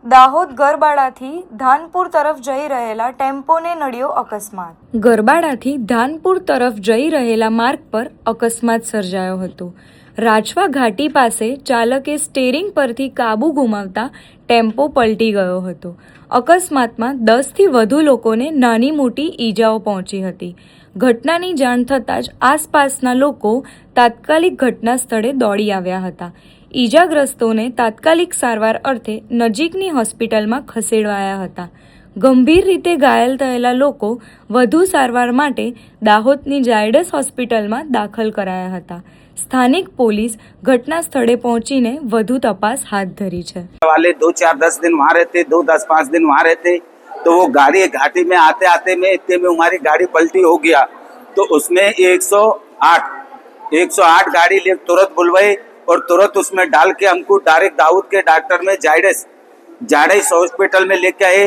દાહોદ ગરબાડાથી ધાનપુર તરફ જઈ રહેલા ટેમ્પોને નડ્યો અકસ્માત। ગરબાડાથી ધાનપુર તરફ જઈ રહેલા માર્ગ પર અકસ્માત સર્જાયો હતો। રાજવા ઘાટી પાસે ચાલકે સ્ટીયરિંગ પરથી કાબુ ગુમાવતા ટેમ્પો પલટી ગયો હતો। અકસ્માતમાં 10થી વધુ લોકોને નાની મોટી ઈજાઓ પહોંચી હતી। ઘટનાની જાણ થતાં જ આસપાસના લોકો તાત્કાલિક ઘટના સ્થળે દોડી આવ્યા હતા। ઈજાગ્રસ્તોને તાત્કાલિક સારવાર અર્થે નજીકની હોસ્પિટલમાં ખસેડવાયા હતા। ગંભીર રીતે ઘાયલ થયેલા લોકો વધુ સારવાર માટે દાહોદની ઝાયડસ હોસ્પિટલમાં દાખલ કરાયા હતા। સ્થાનિક પોલીસ ઘટના સ્થળે પહોંચીને વધુ તપાસ હાથ ધરી છે। वाले 2 4 10 दिन वहाँ रहते, 2 10 5 दिन वहाँ रहते, तो वो गाड़ी घाटी में आते आते में इतने में हमारी गाड़ी पलटी हो गया। तो उसमें 108 गाड़ी ले तुरंत बुलवाई और तुरंत उसमें डाल के हमको डायरेक्ट दाऊद के डॉक्टर में जायडस हॉस्पिटल में लेके आए।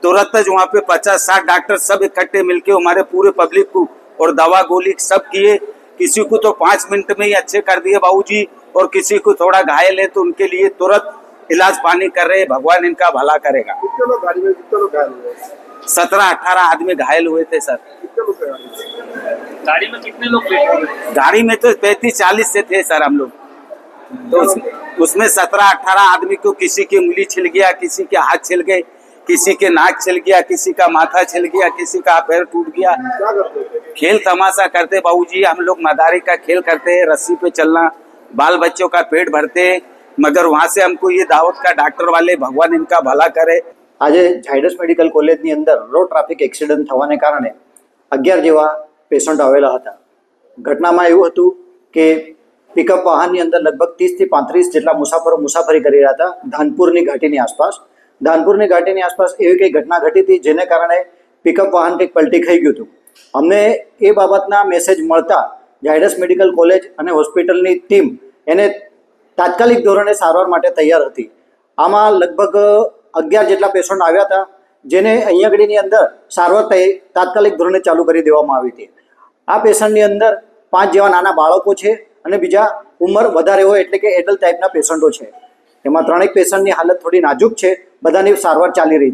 तुरंत ज वहाँ पे 50-60 डॉक्टर सब इकट्ठे मिलके हमारे पूरे पब्लिक को और दवा गोली सब किए। किसी को तो 5 मिनट में ही अच्छे कर दिए बाबूजी, और किसी को थोड़ा घायल है तो उनके लिए तुरंत इलाज पानी कर रहे। भगवान इनका भला करेगा। कितने लोग गाड़ी में कितने लोग घायल हुए? 17-18 आदमी घायल हुए थे सर। कितने लोग गाड़ी में कितने लोग बैठे हुए थे? गाड़ी में तो 35-40 से थे सर हम लोग। तो उसमें 17-18 आदमी को किसी की उंगली छिल गया, किसी के हाथ छिल गए, किसी के नाक छिल गया, किसी का माथा छिल गया, किसी का पैर टूट गया। क्या करते थे? खेल तमाशा करते बाबूजी, हम लोग मदारी का खेल करते हैं, रस्सी पे चलना, बाल बच्चों का पेट भरते, मगर वहाँ से हमको ये दावत का डॉक्टर वाले भगवान इनका भला करे। આજે ઝાયડસ મેડિકલ કોલેજની અંદર રોડ ટ્રાફિક એક્સિડન્ટ થવાને કારણે 11 જેવા પેશન્ટ આવેલા હતા। ઘટનામાં એવું હતું કે પિકઅપ વાહનની અંદર લગભગ 30થી 35 જેટલા મુસાફરો મુસાફરી કરી રહ્યા હતા ધાનપુરની ઘાટીની આસપાસ। ધાનપુરની ઘાટીની આસપાસ એવી કંઈ ઘટના ઘટી હતી જેને કારણે પિકઅપ વાહન કંઈક પલટી ખાઈ ગયું હતું। અમને એ બાબતના મેસેજ મળતા ઝાયડસ મેડિકલ કોલેજ અને હોસ્પિટલની ટીમ એને તાત્કાલિક ધોરણે સારવાર માટે તૈયાર હતી। આમાં લગભગ 11 જેટલા પેશન્ટ આવ્યા હતા, જેને અહીંયા આગળની અંદર સારવાર તાત્કાલિક ધોરણે ચાલુ કરી દેવામાં આવી હતી। આ પેશન્ટની અંદર 5 જેવા નાના બાળકો છે અને બીજા ઉંમર વધારે હોય એટલે કે એડલ્ટ ટાઈપના પેશન્ટો છે। એમાં 3 પેશન્ટની હાલત થોડી નાજુક છે, બધાની સારવાર ચાલી રહી છે।